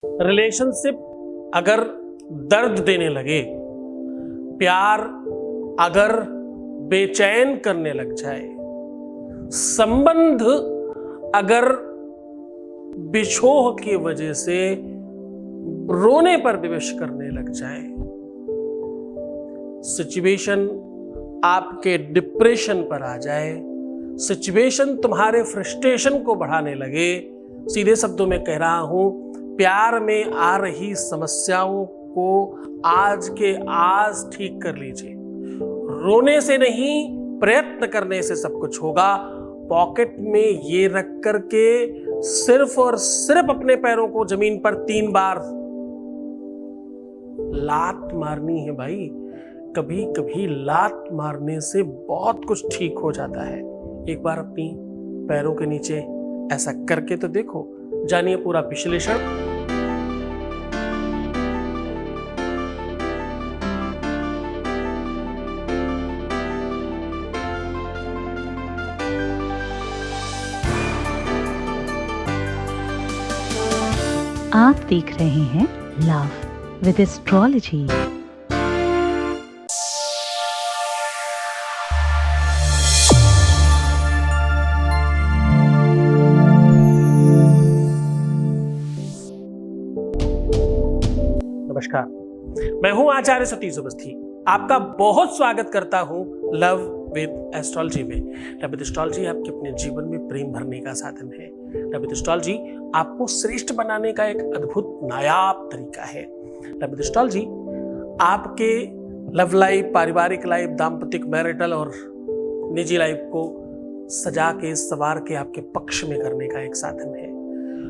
Relationship अगर दर्द देने लगे, प्यार अगर बेचैन करने लग जाए, संबंध अगर बिछोह की वजह से रोने पर विवश करने लग जाए, सिचुएशन आपके डिप्रेशन पर आ जाए, सिचुएशन तुम्हारे फ्रस्ट्रेशन को बढ़ाने लगे, सीधे शब्दों में कह रहा हूं, प्यार में आ रही समस्याओं को आज के आज ठीक कर लीजिए। रोने से नहीं, प्रयत्न करने से सब कुछ होगा। पॉकेट में ये रख करके सिर्फ और सिर्फ अपने पैरों को जमीन पर 3 बार लात मारनी है भाई। कभी कभी लात मारने से बहुत कुछ ठीक हो जाता है। एक बार अपनी पैरों के नीचे ऐसा करके तो देखो, जानिए पूरा विश्लेषण। आप देख रहे हैं लव विद एस्ट्रोलॉजी। नमस्कार, मैं हूं आचार्य सतीश अवस्थी। आपका बहुत स्वागत करता हूं लव विद एस्ट्रोलॉजी में। लव विद एस्ट्रोलॉजी आपके अपने जीवन में प्रेम भरने का साधन है। लव विद एस्ट्रोलॉजी आपको श्रेष्ठ बनाने का एक अद्भुत नायाब तरीका है। लव विद एस्ट्रोलॉजी आपके लव लाइफ, पारिवारिक लाइफ, दाम्पतिक, मैरिटल और निजी लाइफ को सजा के संवार के आपके पक्ष में करने का एक साधन है।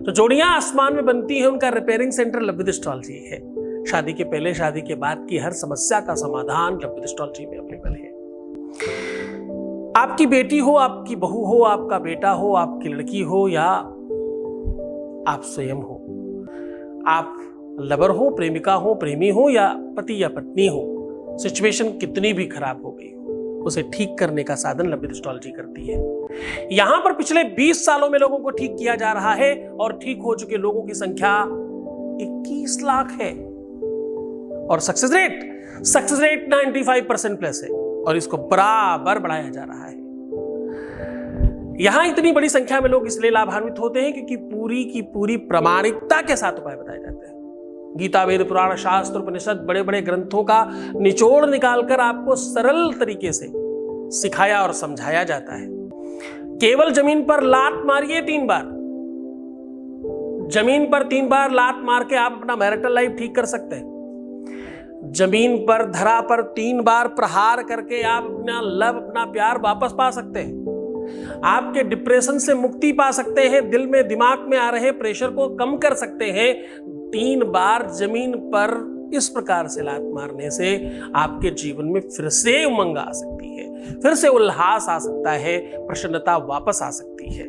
तो जोड़ियां आसमान में बनती हैं, उनका repairing centre love with astrology है। शादी के पहले, शादी के बाद की हर समस्या का समाधान लव विद एस्ट्रोलॉजी में अवेलेबल है। आपकी बेटी हो, आपकी बहू हो, आपका बेटा हो, आपकी लड़की हो या आप स्वयं हो, आप लवर हो, प्रेमिका हो, प्रेमी हो या पति या पत्नी हो, सिचुएशन कितनी भी खराब हो गई हो, उसे ठीक करने का साधन लव विद एस्ट्रोलॉजी करती है। यहां पर पिछले 20 सालों में लोगों को ठीक किया जा रहा है और ठीक हो चुके लोगों की संख्या 21 लाख है और सक्सेस रेट 95% प्लस है और इसको बराबर बढ़ाया जा रहा है। यहां इतनी बड़ी संख्या में लोग इसलिए लाभान्वित होते हैं क्योंकि पूरी की पूरी प्रामाणिकता के साथ उपाय बताए जाते हैं। गीता, वेद, पुराण, शास्त्र, उपनिषद, बड़े बड़े ग्रंथों का निचोड़ निकालकर आपको सरल तरीके से सिखाया और समझाया जाता है। केवल जमीन पर लात मारिए 3 बार, जमीन पर 3 बार लात मार के आप अपना मैरिटल लाइफ ठीक कर सकते हैं। जमीन पर, धरा पर 3 बार प्रहार करके आप अपना लव, अपना प्यार वापस पा सकते हैं। आपके डिप्रेशन से मुक्ति पा सकते हैं। दिल में, दिमाग में आ रहे प्रेशर को कम कर सकते हैं। 3 बार जमीन पर इस प्रकार से लात मारने से आपके जीवन में फिर से उमंग आ सकती है, फिर से उल्लास आ सकता है, प्रसन्नता वापस आ सकती है।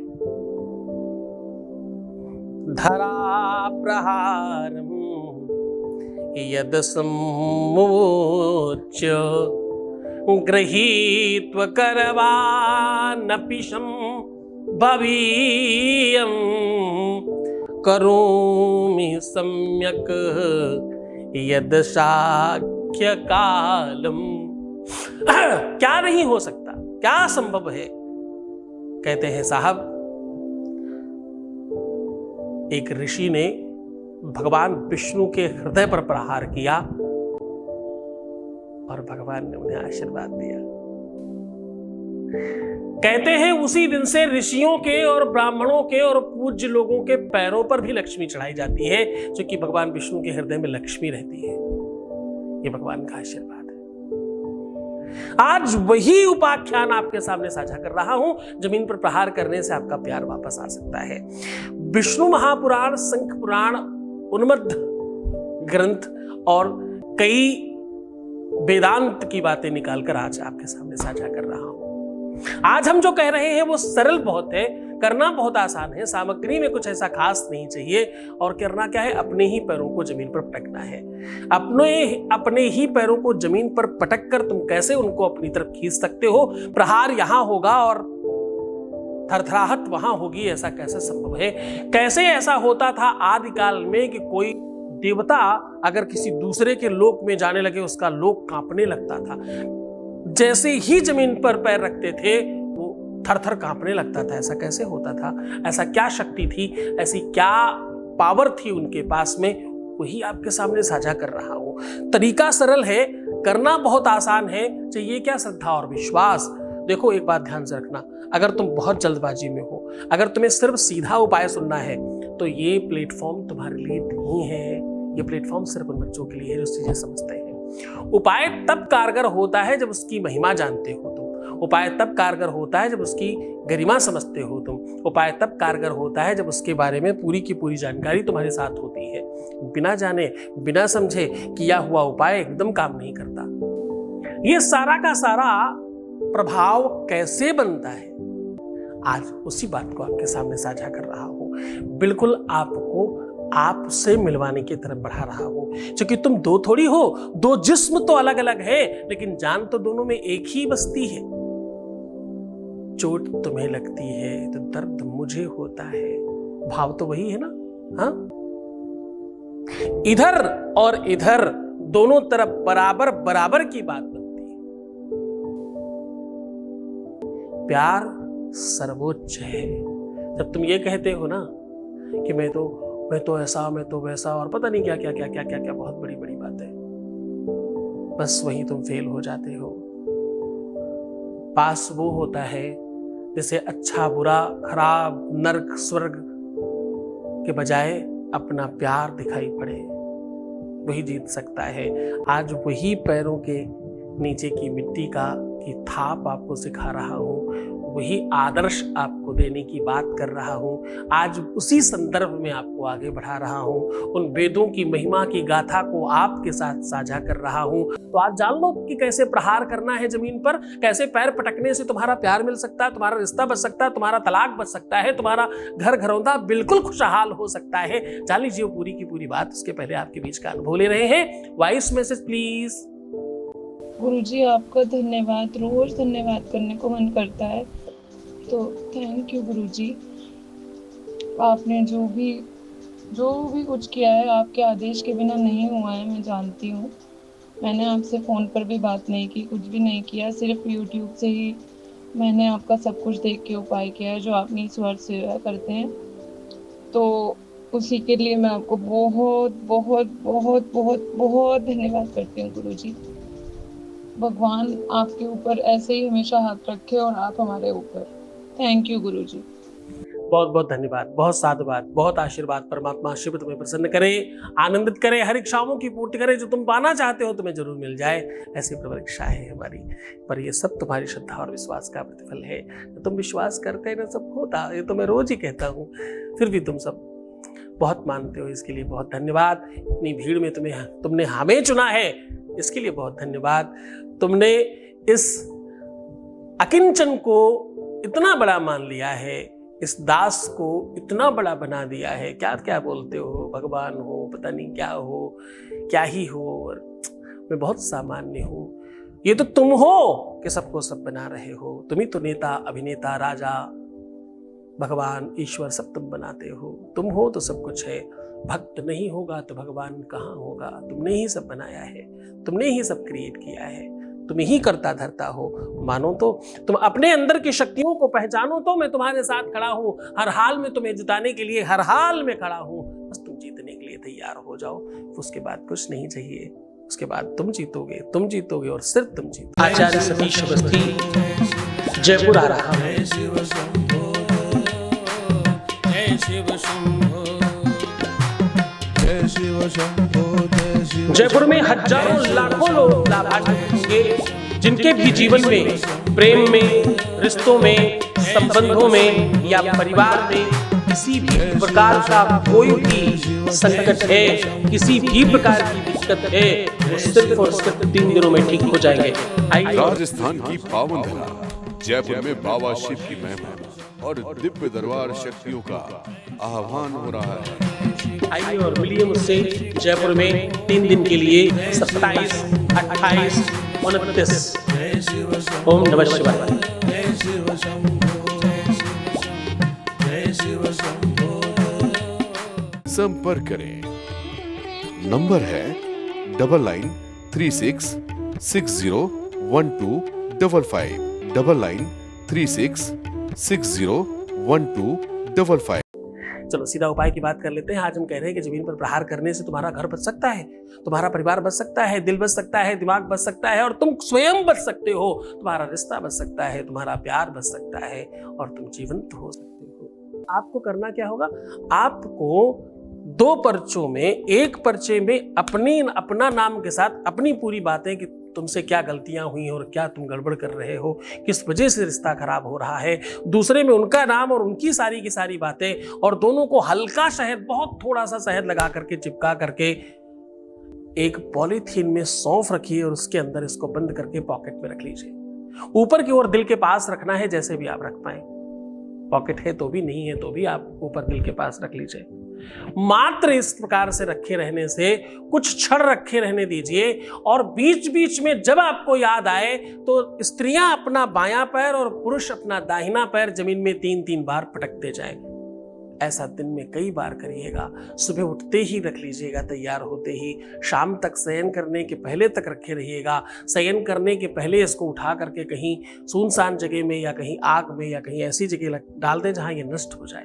धरा प्रहारम यद सम्मोच्य गृहीत्व करवानपिशं भवीयं करोमि सम्यक यद शाक्य कालम। क्या नहीं हो सकता, क्या संभव है? कहते हैं साहब, एक ऋषि ने भगवान विष्णु के हृदय पर प्रहार किया और भगवान ने उन्हें आशीर्वाद दिया। कहते हैं उसी दिन से ऋषियों के और ब्राह्मणों के और पूज्य लोगों के पैरों पर भी लक्ष्मी चढ़ाई जाती है, क्योंकि भगवान विष्णु के हृदय में लक्ष्मी रहती है। ये भगवान का आशीर्वाद है। आज वही उपाख्यान आपके सामने साझा कर रहा हूं। जमीन पर प्रहार करने से आपका प्यार वापस आ सकता है। विष्णु महापुराण, शंख पुराण, उन्मत्त ग्रंथ और कई वेदांत की बातें निकालकर आज आपके सामने साझा कर रहा हूं। आज हम जो कह रहे हैं वो सरल बहुत है, करना बहुत आसान है। सामग्री में कुछ ऐसा खास नहीं चाहिए और करना क्या है, अपने ही पैरों को जमीन पर पटकना है। अपने ही पैरों को जमीन पर पटक कर तुम कैसे उनको अपनी तरफ खींच सकते हो। प्रहार यहां होगा और थरथराहट वहां होगी, ऐसा कैसे संभव है? कैसे ऐसा होता था आदिकाल में कि कोई देवता अगर किसी दूसरे के लोक में जाने लगे उसका लोक कांपने लगता था, जैसे ही जमीन पर पैर रखते थे वो थर-थर कांपने लगता था। ऐसा कैसे होता था? ऐसा क्या शक्ति थी, ऐसी क्या पावर थी उनके पास में? वही आपके सामने साझा कर रहा हूं। तरीका सरल है, करना बहुत आसान है, चाहिए क्या? श्रद्धा और विश्वास। देखो एक बात ध्यान से रखना, अगर तुम बहुत जल्दबाजी में हो, अगर तुम्हें सिर्फ सीधा उपाय सुनना है तो ये प्लेटफॉर्म तुम्हारे लिए नहीं है। ये प्लेटफॉर्म सिर्फ उन बच्चों के लिए है जो चीजें समझते हैं। उपाय तब कारगर होता है जब उसकी महिमा जानते हो तुम। उपाय तब कारगर होता है जब उसकी गरिमा समझते हो तुम। उपाय तब कारगर होता है जब उसके बारे में पूरी की पूरी जानकारी तुम्हारे साथ होती है। बिना जाने बिना समझे किया हुआ उपाय एकदम काम नहीं करता। ये सारा का सारा प्रभाव कैसे बनता है, आज उसी बात को आपके सामने साझा कर रहा हूं। बिल्कुल आपको आपसे मिलवाने की तरफ बढ़ा रहा हूं, क्योंकि तुम दो थोड़ी हो, दो जिस्म तो अलग अलग है लेकिन जान तो दोनों में एक ही बसती है। चोट तुम्हें लगती है तो दर्द मुझे होता है, भाव तो वही है ना? हाँ, इधर और इधर दोनों तरफ बराबर बराबर की बात बनती है। प्यार सर्वोच्च है। जब तुम ये कहते हो ना कि मैं तो ऐसा, मैं तो वैसा, और पता नहीं क्या क्या क्या क्या क्या क्या, बहुत बड़ी बड़ी बात है, बस वहीं तुम फेल हो जाते हो। पास वो होता है जिसे अच्छा बुरा, खराब, नर्क स्वर्ग के बजाय अपना प्यार दिखाई पड़े, वही जीत सकता है। आज वही पैरों के नीचे की मिट्टी की थाप आपको सिखा रहा हूं, वही आदर्श आपको देने की बात कर रहा हूं। आज उसी संदर्भ में आपको आगे बढ़ा रहा हूं, उन वेदों की महिमा की गाथा को आपके साथ साझा कर रहा हूं। तो आज जान लो कि कैसे प्रहार करना है जमीन पर, कैसे पैर पटकने से तुम्हारा प्यार मिल सकता है, तुम्हारा रिश्ता बच सकता है, तुम्हारा तलाक बच सकता है, तुम्हारा घर घरौंदा बिल्कुल खुशहाल हो सकता है। जान लीजिए पूरी की पूरी बात। उसके पहले आपके बीच का अनुभव ले रहे हैं। Voice message please. गुरुजी आपका धन्यवाद, रोज धन्यवाद करने को मन करता है, तो थैंक यू गुरुजी। आपने जो भी कुछ किया है आपके आदेश के बिना नहीं हुआ है, मैं जानती हूँ। मैंने आपसे फ़ोन पर भी बात नहीं की, कुछ भी नहीं किया, सिर्फ यूट्यूब से ही मैंने आपका सब कुछ देख के उपाय किया है जो आप निस्वार्थ सेवा करते हैं। तो उसी के लिए मैं आपको बहुत बहुत बहुत बहुत बहुत धन्यवाद करती हूँ गुरुजी। भगवान आपके ऊपर ऐसे ही हमेशा हाथ रखे और आप हमारे ऊपर। थैंक यू गुरुजी। बहुत बहुत धन्यवाद, बहुत साधुवाद, बहुत आशीर्वाद। परमात्मा शिव तुम्हें प्रसन्न करे, आनंदित करे, हर इच्छाओं की पूर्ति करे। जो तुम पाना चाहते हो तुम्हें जरूर मिल जाए, ऐसी प्रबल इच्छा है हमारी। पर ये सब तुम्हारी श्रद्धा और विश्वास का प्रतिफल है। तुम विश्वास करते हैं ना, सब होता। ये तो मैं रोज ही कहता हूँ, फिर भी तुम सब बहुत मानते हो, इसके लिए बहुत धन्यवाद। इतनी भीड़ में तुमने हमें चुना है, इसके लिए बहुत धन्यवाद। तुमने इस अकिंचन को इतना बड़ा मान लिया है, इस दास को इतना बड़ा बना दिया है। क्या क्या बोलते हो, भगवान हो, पता नहीं क्या हो, क्या ही हो, और मैं बहुत सामान्य हूँ। ये तो तुम हो कि सबको सब बना रहे हो। तुम ही तो नेता, अभिनेता, राजा, भगवान, ईश्वर सब तुम बनाते हो। तुम हो तो सब कुछ है। भक्त नहीं होगा तो भगवान कहाँ होगा? तुमने ही सब बनाया है, तुमने ही सब क्रिएट किया है, तुम ही करता धरता हो। मानो तो, तुम अपने अंदर की शक्तियों को पहचानो तो मैं तुम्हारे साथ खड़ा हूं। हर हाल में तुम्हें जिताने के लिए हर हाल में खड़ा हूं। बस तुम जीतने के लिए तैयार हो जाओ, उसके बाद कुछ नहीं चाहिए। उसके बाद तुम जीतोगे और सिर्फ तुम जीतोगे। आचार्य सतीश अवस्थी, जयपुर आ रहा हूं। जयपुर में हजारों लाखों लोग लाभान्वित होंगे जिनके भी जीवन में, प्रेम में, रिश्तों में, संबंधों में या परिवार में किसी भी प्रकार का कोई भी संकट है, किसी भी प्रकार की दिक्कत है, वो सिर्फ और सिर्फ 3 दिनों में ठीक हो जाएंगे। राजस्थान की पावन धरा जयपुर में बाबा शिव की महिमा और दिव्य दरबार शक्तियों का आह्वान हो रहा है। आइए और मिलिए मुझसे जयपुर में 3 दिन के लिए 27, 28, 29। ओम नमः शिवाय। संपर्क करें। नंबर है 9936601255 9936601255। चलो सीधा उपाय की बात कर लेते हैं। आज हम कह रहे हैं कि जमीन पर प्रहार करने से तुम्हारा घर बच सकता है, तुम्हारा परिवार बच सकता है, दिल बच सकता है, दिमाग बच सकता है और तुम स्वयं बच सकते हो। तुम्हारा रिश्ता बच सकता है, तुम्हारा प्यार बच सकता है और तुम जीवंत हो सकते हो। आपको करना क्या होगा? आपको 2 पर्चों में, एक पर्चे में अपना नाम के साथ अपनी पूरी बातें कि तुमसे क्या गलतियां हुई और क्या तुम गड़बड़ कर रहे हो, किस वजह से रिश्ता खराब हो रहा है। दूसरे में उनका नाम और उनकी सारी की सारी बातें, और दोनों को हल्का शहद, बहुत थोड़ा सा शहद लगा करके, चिपका करके एक पॉलीथीन में सौंफ रखिए और उसके अंदर इसको बंद करके पॉकेट में रख लीजिए। ऊपर की ओर दिल के पास रखना है, जैसे भी आप रख पाए। पॉकेट है तो भी, नहीं है तो भी आप ऊपर दिल के पास रख लीजिए। मात्र इस प्रकार से रखे रहने से कुछ क्षण रखे रहने दीजिए, और बीच बीच में जब आपको याद आए तो स्त्रियां अपना बायां पैर और पुरुष अपना दाहिना पैर जमीन में 3-3 बार पटकते जाएं। ऐसा दिन में कई बार करिएगा। सुबह उठते ही रख लीजिएगा, तैयार होते ही, शाम तक शयन करने के पहले तक रखे रहिएगा। शयन करने के पहले इसको उठा करके कहीं सुनसान जगह में या कहीं आग में या कहीं ऐसी जगह डाल दें जहां ये नष्ट हो जाए।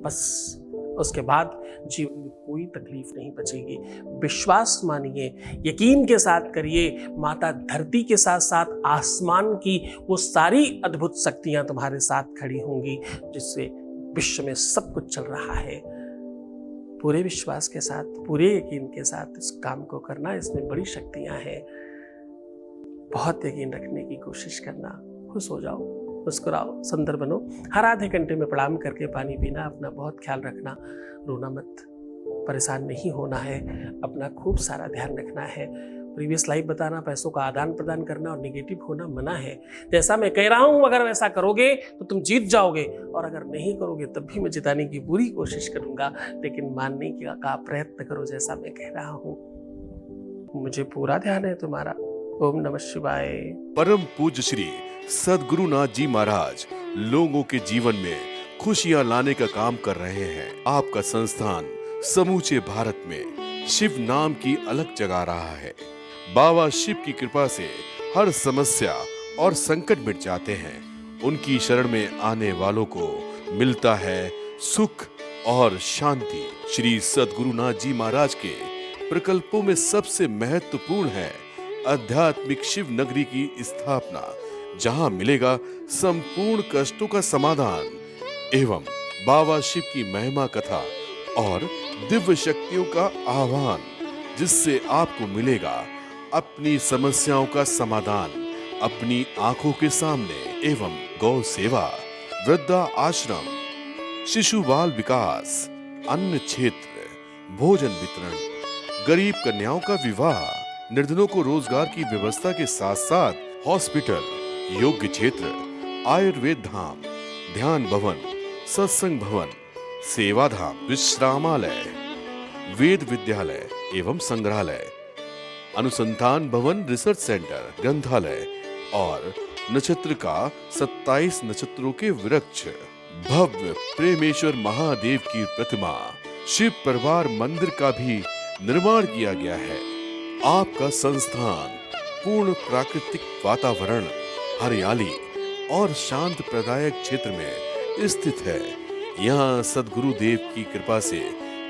बस उसके बाद जीवन में कोई तकलीफ नहीं बचेगी। विश्वास मानिए, यकीन के साथ करिए। माता धरती के साथ साथ आसमान की वो सारी अद्भुत शक्तियां तुम्हारे साथ खड़ी होंगी, जिससे विश्व में सब कुछ चल रहा है। पूरे विश्वास के साथ, पूरे यकीन के साथ इस काम को करना। इसमें बड़ी शक्तियां हैं। बहुत यकीन रखने की कोशिश करना। खुश हो जाओ, मुस्कुराओ, सुंदर बनो। हर आधे घंटे में प्रणाम करके पानी पीना। अपना बहुत ख्याल रखना, रोना मत, परेशान नहीं होना है, अपना खूब सारा ध्यान रखना है। प्रीवियस लाइफ बताना, पैसों का आदान प्रदान करना और निगेटिव होना मना है। जैसा मैं कह रहा हूं, अगर वैसा करोगे तो तुम जीत जाओगे, और अगर नहीं करोगे तब भी मैं जिताने की पूरी कोशिश करूंगा, लेकिन मानने का प्रयत्न करो जैसा मैं कह रहा हूं। मुझे पूरा ध्यान है तुम्हारा। ओम नमः शिवाय। परम पूज्य श्री सद्गुरुनाथ जी महाराज लोगों के जीवन में खुशियां लाने का काम कर रहे हैं। आपका संस्थान समूचे भारत में शिव नाम की अलग जगा रहा है। बाबा शिव की कृपा से हर समस्या और संकट मिट जाते हैं। उनकी शरण में आने वालों को मिलता है सुख और शांति। श्री सद्गुरुनाथ जी महाराज के प्रकल्पों में सबसे महत्वपूर्ण है आध्यात्मिक शिव नगरी की स्थापना, जहां मिलेगा संपूर्ण कष्टों का समाधान एवं बाबा शिव की महिमा कथा और दिव्य शक्तियों का आह्वान, जिससे आपको मिलेगा अपनी समस्याओं का समाधान अपनी आंखों के सामने। एवं गौ सेवा, वृद्धा आश्रम, शिशु बाल विकास, अन्न क्षेत्र, भोजन वितरण, गरीब कन्याओं का विवाह, निर्धनों को रोजगार की व्यवस्था के साथ साथ हॉस्पिटल, योग्य क्षेत्र, आयुर्वेद धाम, ध्यान भवन, सत्संग भवन, सेवा धाम, विश्रामालय, वेद विद्यालय एवं संग्रहालय, अनुसंधान भवन, रिसर्च सेंटर, ग्रंथालय और नक्षत्र का 27 नक्षत्रों के वृक्ष, भव्य प्रेमेश्वर महादेव की प्रतिमा, शिव परिवार मंदिर का भी निर्माण किया गया है। आपका संस्थान पूर्ण प्राकृतिक वातावरण, हरियाली और शांत प्रदायक क्षेत्र में स्थित है। यहाँ सद्गुरु देव की कृपा से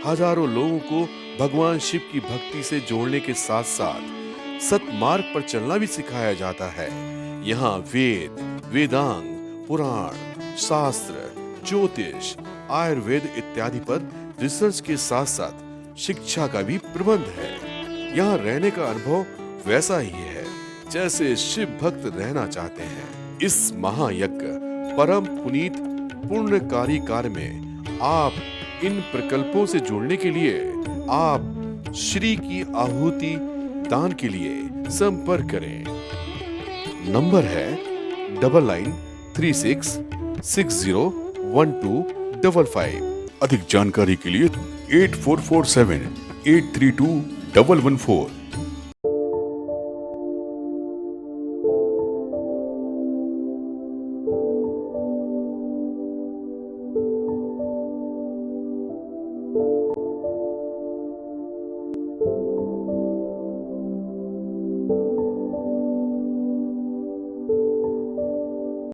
हजारों लोगों को भगवान शिव की भक्ति से जोड़ने के साथ साथ सतमार्ग पर चलना भी सिखाया जाता है। यहाँ वेद, वेदांग, पुराण, शास्त्र, ज्योतिष, आयुर्वेद इत्यादि पर रिसर्च के साथ साथ शिक्षा का भी प्रबंध है। यहाँ रहने का अनुभव वैसा ही है जैसे शिव भक्त रहना चाहते हैं। इस महायज्ञ परम पुनीत पुण्यकारी कार्य में आप इन प्रकल्पों से जुड़ने के लिए आप श्री की आहुति दान के लिए संपर्क करें। नंबर है 9936601255। अधिक जानकारी के लिए 8447832114। है।